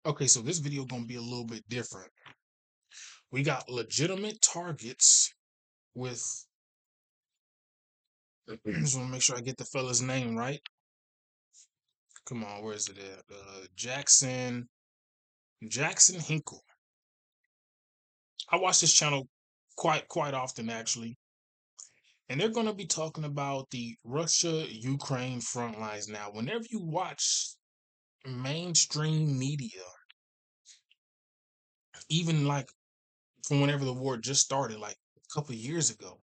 Okay, so this video gonna be a little bit different. We got legitimate targets with. Just want to make sure I get the fella's name right. Come on, where is it at? Jackson Hinkle. I watch this channel quite often actually, and they're gonna be talking about the Russia-Ukraine front lines. Now, whenever you watch mainstream media, even like from whenever the war just started, like a couple of years ago,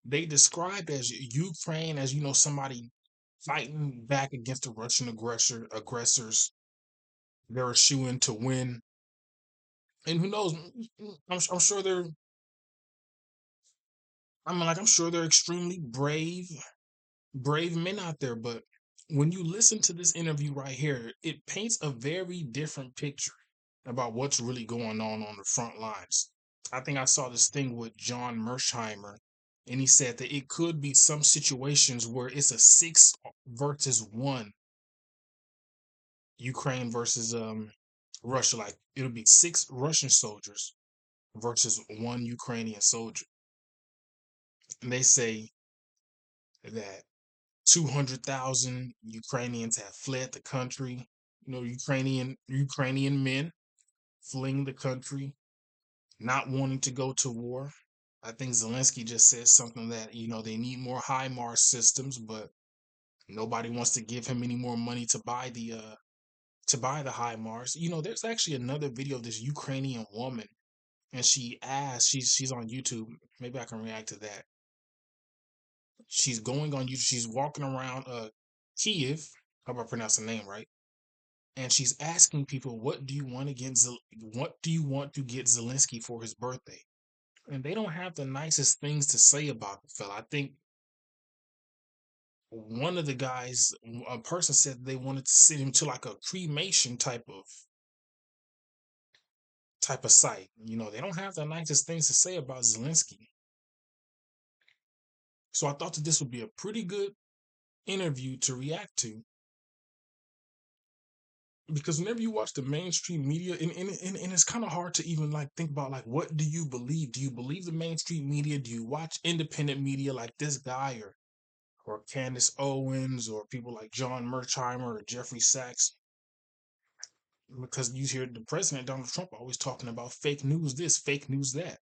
they described as Ukraine as somebody fighting back against the Russian aggressors. They're a shoo-in to win, and who knows? I'm sure they're. I'm sure they're extremely brave men out there. But when you listen to this interview right here, it paints a very different picture about what's really going on the front lines. I think I saw this thing with John Mersheimer, and he said that it could be some situations where it's a 6 versus 1, Ukraine versus Russia. Like it'll be 6 Russian soldiers versus 1 Ukrainian soldier. And they say that 200,000 Ukrainians have fled the country. Ukrainian men fleeing the country, not wanting to go to war. I think Zelensky just said something that they need more HIMARS systems, but nobody wants to give him any more money to buy the HIMARS. There's actually another video of this Ukrainian woman, and she asked, she's on YouTube. Maybe I can react to that. She's going on YouTube. She's walking around Kiev. Hope I pronounced the name right. And she's asking people, what do you want to get? What do you want to get Zelensky for his birthday? And they don't have the nicest things to say about the fella. I think one of the guys, a person said they wanted to send him to like a cremation type of site. They don't have the nicest things to say about Zelensky. So I thought that this would be a pretty good interview to react to, because whenever you watch the mainstream media, and it's kind of hard to even like think about like, what do you believe? Do you believe the mainstream media? Do you watch independent media like this guy or Candace Owens or people like John Mersheimer or Jeffrey Sachs? Because you hear the president Donald Trump always talking about fake news this, fake news that.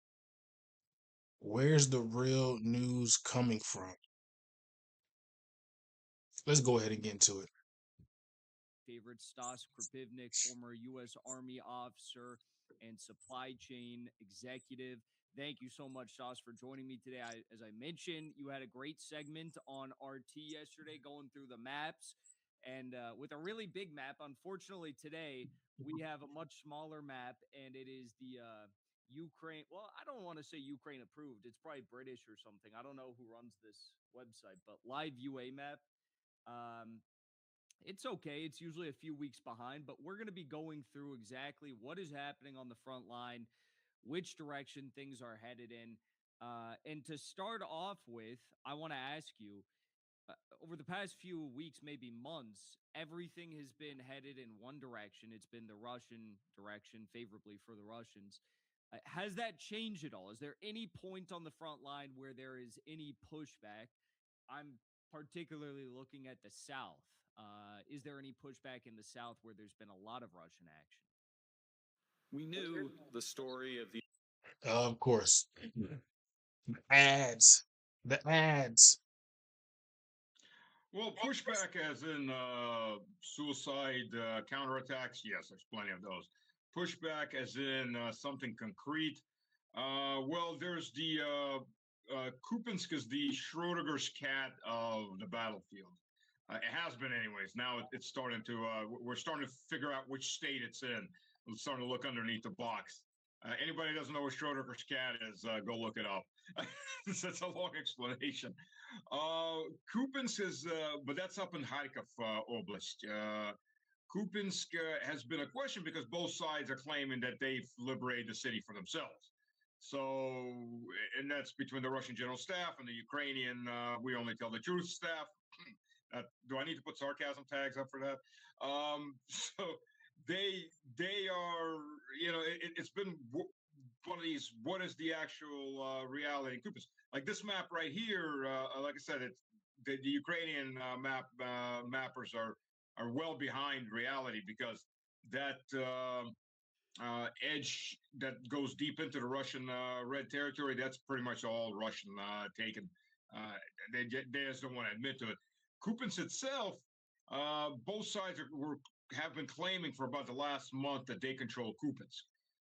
Where's the real news coming from? Let's go ahead and get into it. Favorite Stas Krapivnik, former U.S. Army officer and supply chain executive. Thank you so much, Stas, for joining me today. As I mentioned, you had a great segment on RT yesterday going through the maps and with a really big map. Unfortunately, today we have a much smaller map, and it is the Ukraine. Well, I don't want to say Ukraine approved. It's probably British or something. I don't know who runs this website, but Live UA map. Um, it's okay. It's usually a few weeks behind, but we're going to be going through exactly what is happening on the front line, which direction things are headed in. And to start off with, I want to ask you over the past few weeks, maybe months, everything has been headed in one direction. It's been the Russian direction, favorably for the Russians. Has that changed at all? Is there any point on the front line where there is any pushback? I'm particularly looking at the South. Is there any pushback in the South where there's been a lot of Russian action? We knew the story of the Of course, ads, the ads. Well, pushback as in suicide counterattacks, yes, there's plenty of those. Pushback as in something concrete. Well, there's the Kupinsk is the Schrodinger's cat of the battlefield. It has been, anyways. Now it's starting to. We're starting to figure out which state it's in. We're starting to look underneath the box. Anybody who doesn't know what Schrodinger's cat is, go look it up. That's a long explanation. Kupinsk is, but that's up in Kharkov Oblast. Kupinsk has been a question because both sides are claiming that they've liberated the city for themselves. So, and that's between the Russian general staff and the Ukrainian, we only tell the truth staff. Do I need to put sarcasm tags up for that? So they are, it's been one of these. What is the actual reality in Coopers? Like this map right here. Like I said, it's the Ukrainian mappers are well behind reality because that. Edge that goes deep into the Russian red territory, that's pretty much all Russian taken. Uh, they just don't want to admit to it. Kupins itself, both sides have been claiming for about the last month that they control Kupins.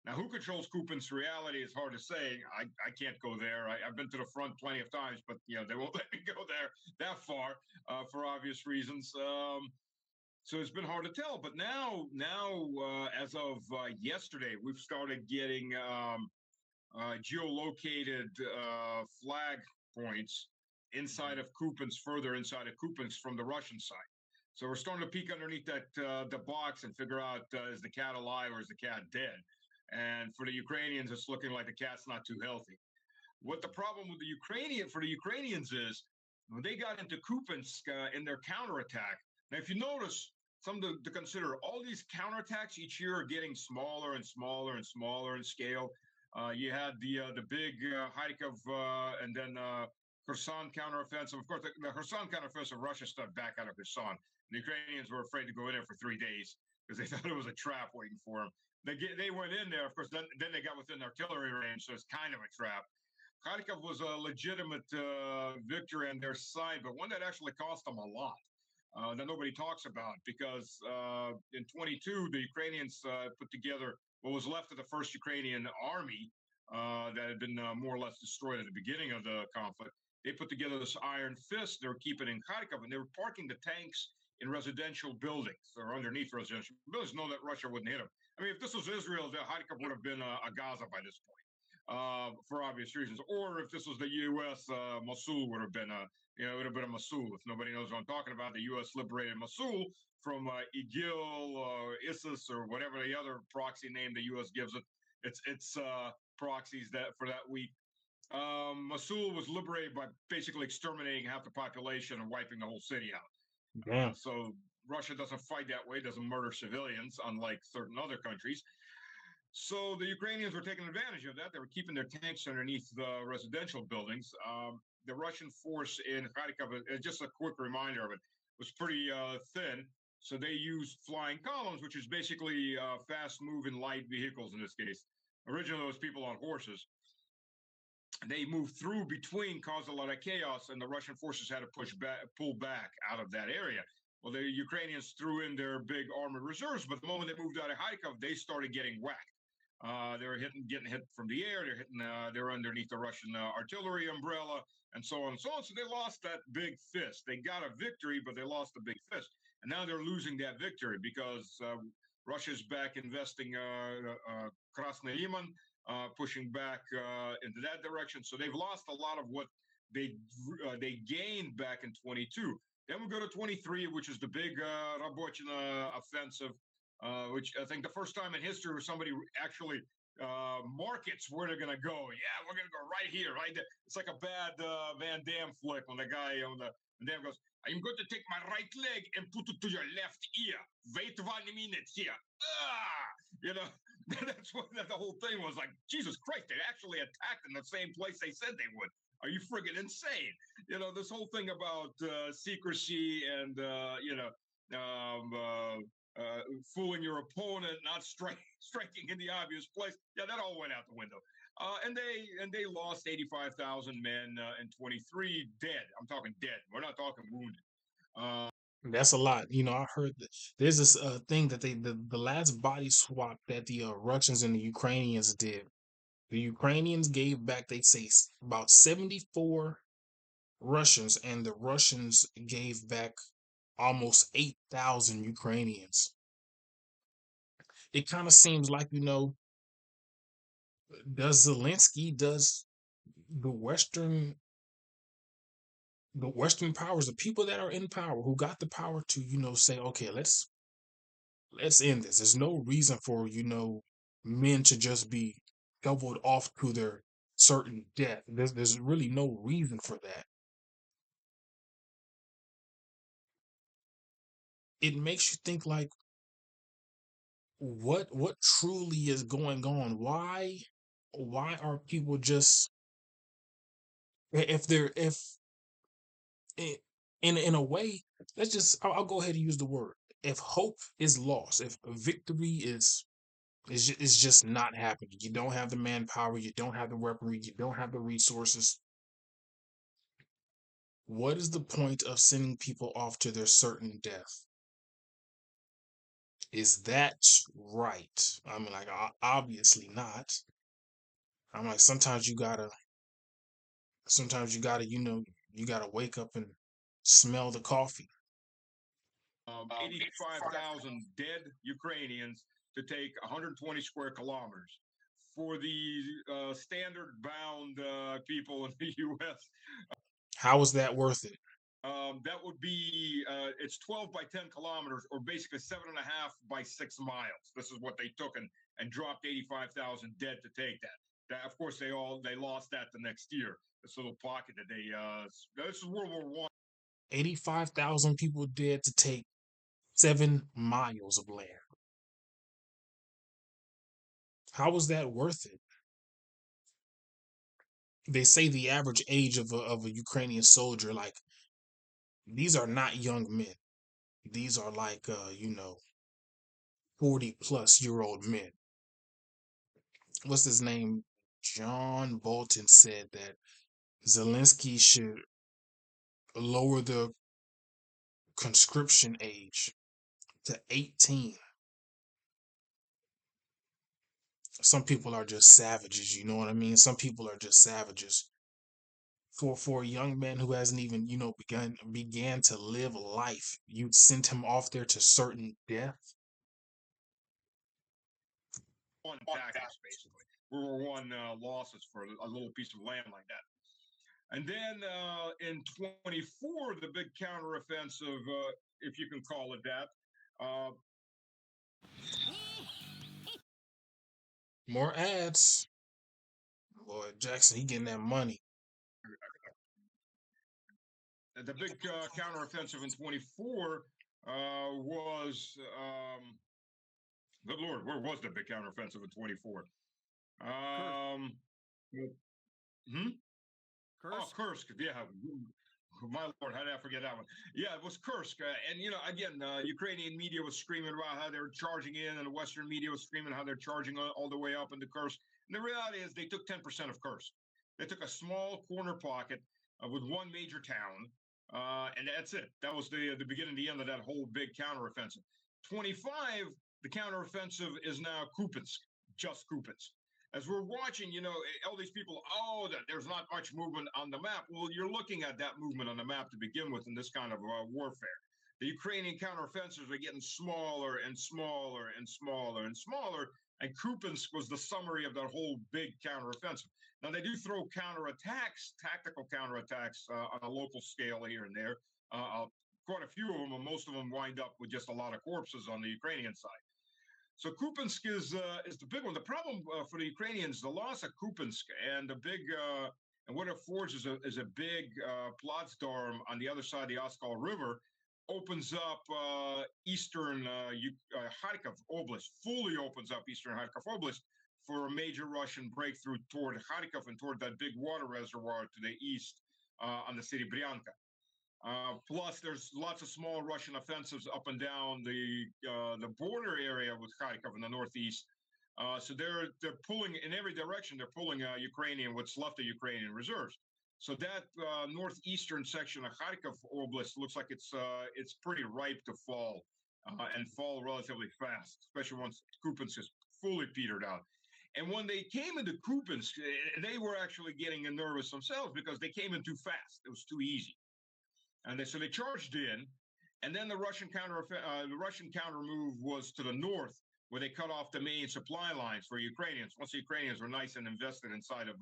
Now, who controls Kupins? Reality is hard to say. I can't go there. I've been to the front plenty of times, but they won't let me go there that far for obvious reasons. So it's been hard to tell. But now, as of yesterday, we've started getting geolocated flag points inside of Kupins, further inside of Kupins from the Russian side. So we're starting to peek underneath that the box and figure out is the cat alive or is the cat dead? And for the Ukrainians, it's looking like the cat's not too healthy. What the problem with the Ukrainians is when they got into Kupiansk in their counterattack. Now, if you notice, something to consider, all these counterattacks each year are getting smaller and smaller and smaller in scale. You had the big Kharkov and then Kherson counteroffensive. Of course, the Kherson counteroffensive, Russia stepped back out of Kherson. The Ukrainians were afraid to go in there for 3 days because they thought it was a trap waiting for them. They went in there, of course, then they got within artillery range, so it's kind of a trap. Kharkov was a legitimate victory on their side, but one that actually cost them a lot that nobody talks about because in 22, the Ukrainians put together what was left of the first Ukrainian army that had been more or less destroyed at the beginning of the conflict. They put together this iron fist. They were keeping in Kharkov, and they were parking the tanks in residential buildings or underneath residential buildings, knowing that Russia wouldn't hit them. I mean, if this was Israel, the Kharkov would have been a Gaza by this point. For obvious reasons. Or if this was the U.S., Mosul would have been it would have been a Mosul. If nobody knows what I'm talking about, the U.S. liberated Mosul from IGIL or ISIS or whatever the other proxy name the U.S. gives it. It's proxies that for that week. Mosul was liberated by basically exterminating half the population and wiping the whole city out. So Russia doesn't fight that way, doesn't murder civilians, unlike certain other countries. So the Ukrainians were taking advantage of that. They were keeping their tanks underneath the residential buildings. The Russian force in Kharkov, just a quick reminder of it, was pretty thin. So they used flying columns, which is basically fast-moving light vehicles in this case. Originally, it was people on horses. They moved through between, caused a lot of chaos, and the Russian forces had to pull back out of that area. Well, the Ukrainians threw in their big armored reserves, but the moment they moved out of Kharkov, they started getting whacked. They were getting hit from the air. They were underneath the Russian artillery umbrella, and so on and so on. So they lost that big fist. They got a victory, but they lost the big fist, and now they're losing that victory because Russia's back investing Krasny Liman, pushing back into that direction. So they've lost a lot of what they gained back in 22. Then we go to 23, which is the big Rabochina offensive. Which I think the first time in history where somebody actually markets where they're going to go. Yeah, we're going to go right here, right there. It's like a bad Van Damme flick when the guy on the Van Damme goes, I'm going to take my right leg and put it to your left ear. Wait 1 minute here. That's what the whole thing was like. Jesus Christ, they actually attacked in the same place they said they would. Are you friggin' insane? This whole thing about secrecy and, fooling your opponent, not striking in the obvious place. Yeah, that all went out the window. And they lost 85,000 men and 23 dead. I'm talking dead. We're not talking wounded. That's a lot. I heard that there's this thing that the last body swap that the Russians and the Ukrainians did. The Ukrainians gave back, they say, about 74 Russians, and the Russians gave back almost 8,000 Ukrainians. It kind of seems like, does the Western powers, the people that are in power, who got the power to, say, okay, let's end this. There's no reason for, men to just be doubled off to their certain death. There's really no reason for that. It makes you think like, what truly is going on? Why are people just, if they're if i- in a way, let's just, I'll go ahead and use the word. If hope is lost, if victory is just not happening, you don't have the manpower, you don't have the weaponry, you don't have the resources. What is the point of sending people off to their certain death? Is that right? I mean, like, obviously not. I'm like, sometimes you gotta, you gotta wake up and smell the coffee. 85,000 dead Ukrainians to take 120 square kilometers. For the standard bound people in the U.S., How is that worth it? that would be it's 12 by 10 kilometers, or basically 7.5 by 6 miles. This is what they took, and dropped 85,000 dead to take that. Of course, they lost that the next year. This little pocket that they this is World War One. 85,000 people dead to take 7 miles of land. How is that worth it? They say the average age of a Ukrainian soldier, like, these are not young men. These are like 40-plus-year-old men. What's his name? John Bolton said that Zelensky should lower the conscription age to 18. Some people are just savages, you know what I mean? Some people are just savages. For a young man who hasn't even, began to live life, you'd send him off there to certain death. One tactics, basically. World War One losses for a little piece of land like that. And then in 24, the big counteroffensive, if you can call it that. More ads. Boy, Jackson, he getting that money. The big counteroffensive in 24 was, good Lord, where was the big counteroffensive in 24? Oh, Kursk. Yeah. My Lord, how did I forget that one? Yeah, it was Kursk. And, again, Ukrainian media was screaming about how they're charging in, and the Western media was screaming how they're charging all the way up into Kursk. And the reality is they took 10% of Kursk. They took a small corner pocket with one major town, and that's it. That was the beginning, the end of that whole big counteroffensive. 25, the counteroffensive is now Kupiansk, just Kupiansk. As we're watching, all these people, that there's not much movement on the map. Well, you're looking at that movement on the map to begin with in this kind of warfare. The Ukrainian counteroffensives are getting smaller and smaller and smaller and smaller, and Kupiansk was the summary of that whole big counteroffensive. Now, they do throw counterattacks, tactical counterattacks on a local scale here and there. Quite a few of them, and most of them wind up with just a lot of corpses on the Ukrainian side. So Kupiansk is the big one. The problem for the Ukrainians, the loss of Kupiansk and the big and what it forges is a big Plattsdarm on the other side of the Oskol River, opens up eastern Kharkov Oblast, fully opens up eastern Kharkov Oblast for a major Russian breakthrough toward Kharkov and toward that big water reservoir to the east on the city Bryanka. Plus, there's lots of small Russian offensives up and down the border area with Kharkov in the northeast. So they're pulling in every direction. They're pulling Ukrainian, what's left of Ukrainian reserves. So that northeastern section of Kharkov Oblast looks like it's pretty ripe to fall and fall relatively fast, especially once Kupiansk is fully petered out. And when they came into Kupiansk, they were actually getting nervous themselves because they came in too fast. It was too easy. And so they charged in, and then the Russian counter move was to the north, where they cut off the main supply lines for Ukrainians. Once the Ukrainians were nice and invested inside of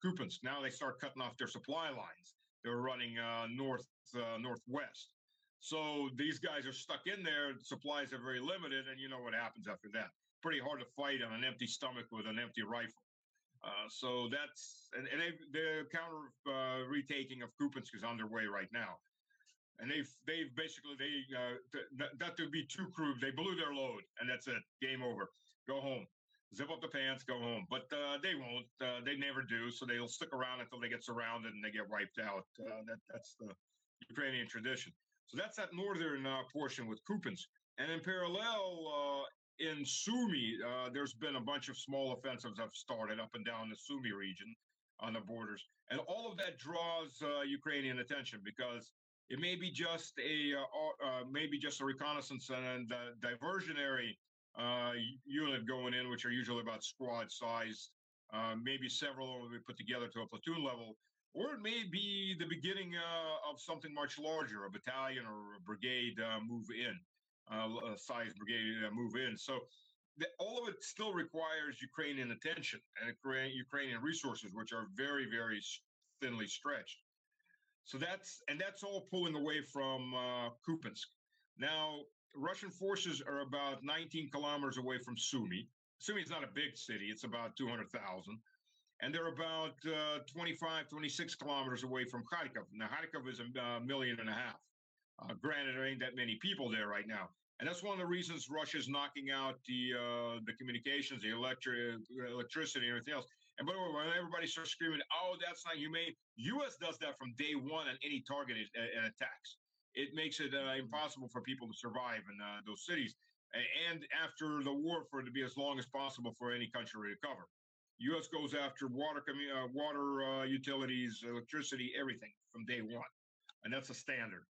Kupiansk, now they start cutting off their supply lines. They were running northwest. So these guys are stuck in there. Supplies are very limited, and you know what happens after that. Pretty hard to fight on an empty stomach with an empty rifle. So that's and the counter retaking of Kupiansk is underway right now. and they've basically that would be too crude. They blew their load, and that's it. Game over. Go home. Zip up the pants, go home. But they won't. They never do. So they'll stick around until they get surrounded and they get wiped out. That's the Ukrainian tradition. So that's that northern portion with Kupiansk. And in parallel, in Sumy, there's been a bunch of small offensives that have started up and down the Sumy region on the borders. And all of that draws Ukrainian attention because it may be just a reconnaissance and diversionary unit going in, which are usually about squad size, maybe several will be put together to a platoon level, or it may be the beginning of something much larger, a battalion or a brigade move in, size brigade move in. So all of it still requires Ukrainian attention and Ukrainian resources, which are very, very thinly stretched. So that's all pulling away from Kupiansk. Now, Russian forces are about 19 kilometers away from Sumy. Sumy is not a big city; it's about 200,000, and they're about 25, 26 kilometers away from Kharkov. Now, Kharkov is a million and a half. Granted, there ain't that many people there right now, and that's one of the reasons Russia's knocking out the communications, the electricity, and everything else. And by the way, when everybody starts screaming, "Oh, that's not humane," U.S. does that from day one on any targeted attacks. It makes it impossible for people to survive in those cities, and after the war, for it to be as long as possible for any country to recover. U.S. goes after water utilities, electricity, everything from day one, and that's a standard.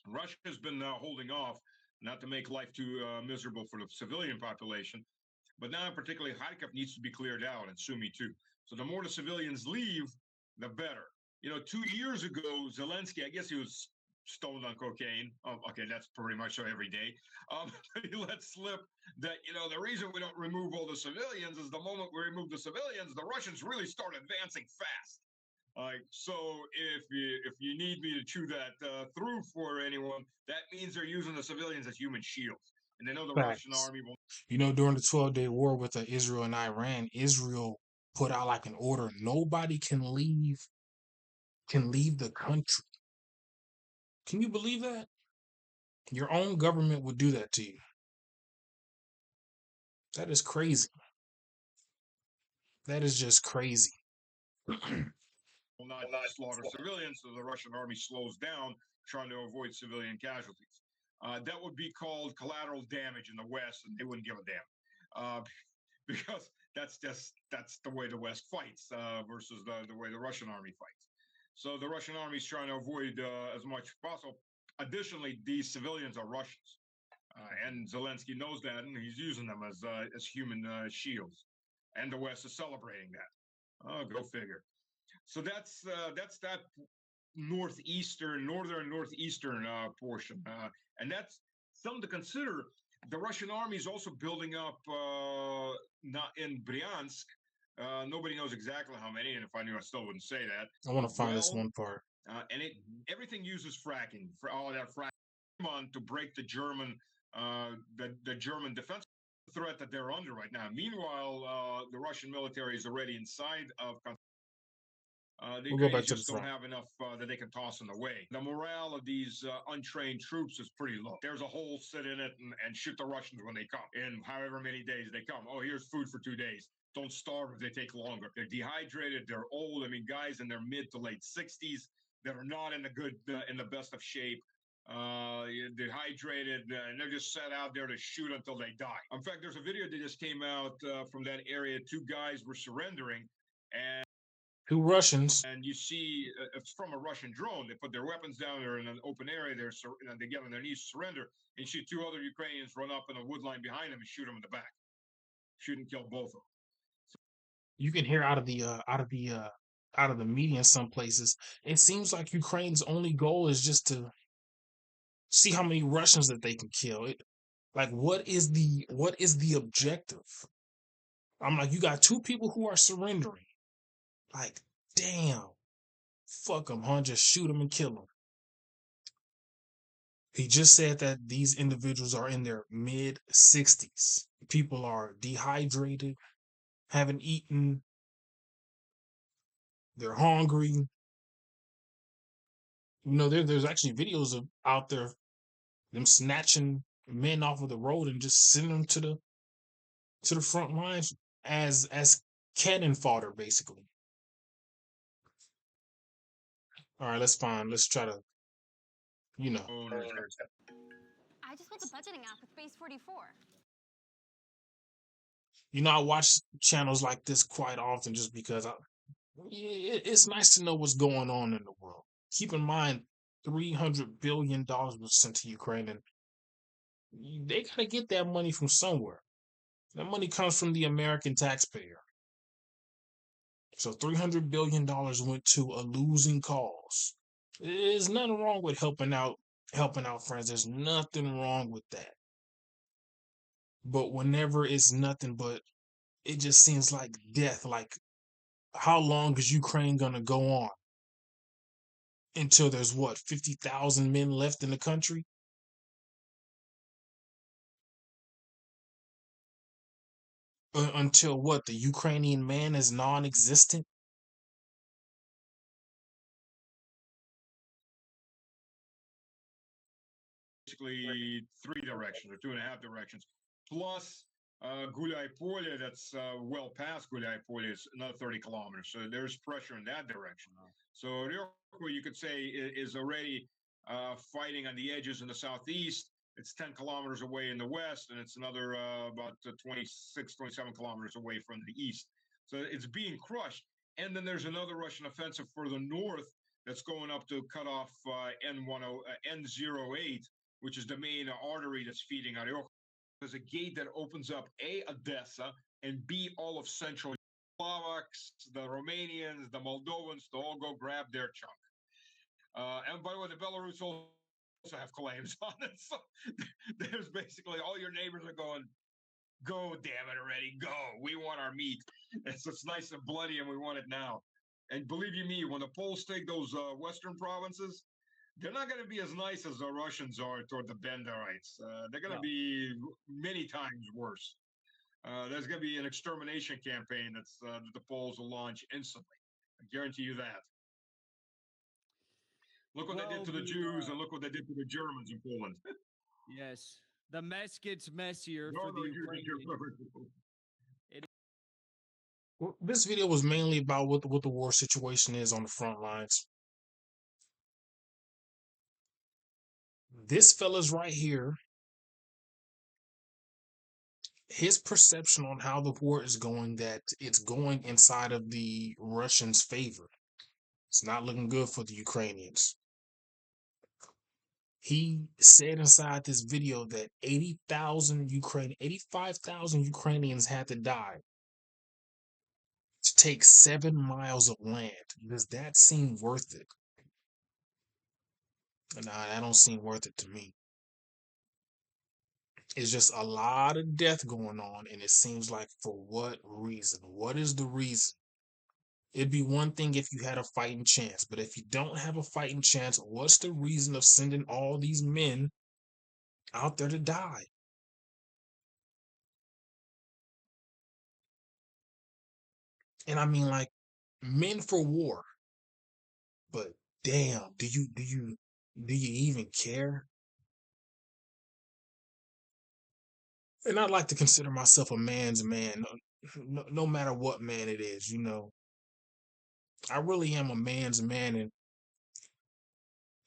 Russia has been holding off, not to make life too miserable for the civilian population, but now particularly Kharkov needs to be cleared out, and Sumy too. So the more the civilians leave, the better. 2 years ago, Zelensky, I guess he was stoned on cocaine. Oh, okay, that's pretty much so every day. He let slip that, the reason we don't remove all the civilians is the moment we remove the civilians, the Russians really start advancing fast. So if you need me to chew that through for anyone, that means they're using the civilians as human shields, and they know the Russian Facts. army will. During the 12-day war with Israel and Iran, Israel put out like an order: nobody can leave the country. Can you believe that? Your own government would do that to you. That is crazy. That is just crazy. Will not slaughter civilians, so the Russian army slows down, trying to avoid civilian casualties. That would be called collateral damage in the West, and they wouldn't give a damn, because that's the way the West fights versus the way the Russian army fights. So the Russian army is trying to avoid as much as possible. Additionally, these civilians are Russians, and Zelensky knows that, and he's using them as human shields, and the West is celebrating that. Oh, go figure. So that's that northern northeastern portion, and that's something to consider. The Russian army is also building up not in Bryansk. Nobody knows exactly how many, and if I knew, I still wouldn't say that. I want to find this one part. And everything uses fracking for all that fracking to break the German the German defense threat that they're under right now. Meanwhile, the Russian military is already inside of. The We'll go back Ukrainians to the just don't front. have enough that they can toss in the way. The morale of these untrained troops is pretty low. There's a hole, sit in it, and shoot the Russians when they come, in however many days they come. Oh, here's food for 2 days. Don't starve if they take longer. They're dehydrated. They're old. I mean, guys in their mid to late 60s that are not in the best of shape. Dehydrated, and they're just set out there to shoot until they die. In fact, there's a video that just came out from that area. 2 guys were surrendering, and 2 Russians. And you see, it's from a Russian drone. They put their weapons down there in an open area. They get on their knees, surrender, and you see 2 other Ukrainians run up in a wood line behind them and shoot them in the back. Shoot and kill both of them. You can hear out of the media in some places. It seems like Ukraine's only goal is just to see how many Russians that they can kill. Like, what is the objective? I'm like, you got 2 people who are surrendering. Like, damn, fuck them, huh? Just shoot them and kill them. He just said that these individuals are in their mid-60s. People are dehydrated, haven't eaten, they're hungry. there's actually videos of out there them snatching men off of the road and just sending them to the front lines as cannon fodder, basically. All right, let's try to, you know. I just built a budgeting app with Base 44. I watch channels like this quite often just because it's nice to know what's going on in the world. Keep in mind, $300 billion was sent to Ukraine, and they gotta get that money from somewhere. That money comes from the American taxpayer. So $300 billion went to a losing cause. There's nothing wrong with helping out friends. There's nothing wrong with that. But whenever it's nothing but it just seems like death. Like, how long is Ukraine gonna go on until there's what 50,000 men left in the country? Until what, the Ukrainian man is non-existent? Basically 3 directions or 2.5 directions, plus Gulai Polye, that's well past Gulai Polye, is another 30 kilometers. So there's pressure in that direction. So Ryoko, you could say, is already fighting on the edges in the southeast. It's 10 kilometers away in the west, and it's another about 26, 27 kilometers away from the east. So it's being crushed. And then there's another Russian offensive further north that's going up to cut off N08, which is the main artery that's feeding Ariok. There's a gate that opens up A, Odessa, and B, all of central Slovaks, the Romanians, the Moldovans to all go grab their chunk. And by the way, the Belarus also have claims on it. So there's basically all your neighbors are going, go, damn it already, go. We want our meat. It's nice and bloody, and we want it now. And believe you me, when the Poles take those western provinces, they're not going to be as nice as the Russians are toward the Benderites. They're going to be many times worse. There's going to be an extermination campaign that the Poles will launch instantly. I guarantee you that. Look what they did to the Jews, and look what they did to the Germans in Poland. Yes, the mess gets messier for the Ukrainians. Well, this video was mainly about what the war situation is on the front lines. This fella's right here, his perception on how the war is going, that it's going inside of the Russians' favor. It's not looking good for the Ukrainians. He said inside this video that 85,000 Ukrainians had to die to take 7 miles of land. Does that seem worth it? Nah, that don't seem worth it to me. It's just a lot of death going on, and it seems like, for what reason? What is the reason? It'd be one thing if you had a fighting chance, but if you don't have a fighting chance, what's the reason of sending all these men out there to die? And I mean, like, men for war. But damn, do you even care? And I'd like to consider myself a man's man, no matter what man it is. I really am a man's man, and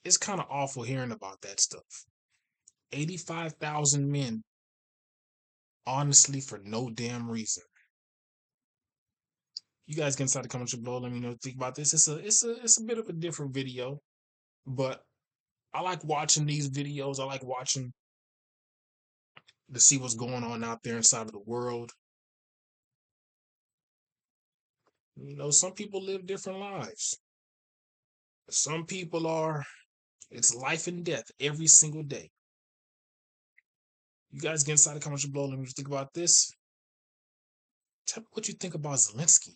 it's kind of awful hearing about that stuff. 85,000 men, honestly, for no damn reason. You guys can inside the comments below. Let me know what you think about this. It's a bit of a different video, but I like watching these videos. I like watching to see what's going on out there inside of the world. Some people live different lives. Some people it's life and death every single day. You guys get inside the comments below. Let me think about this. Tell me what you think about Zelensky.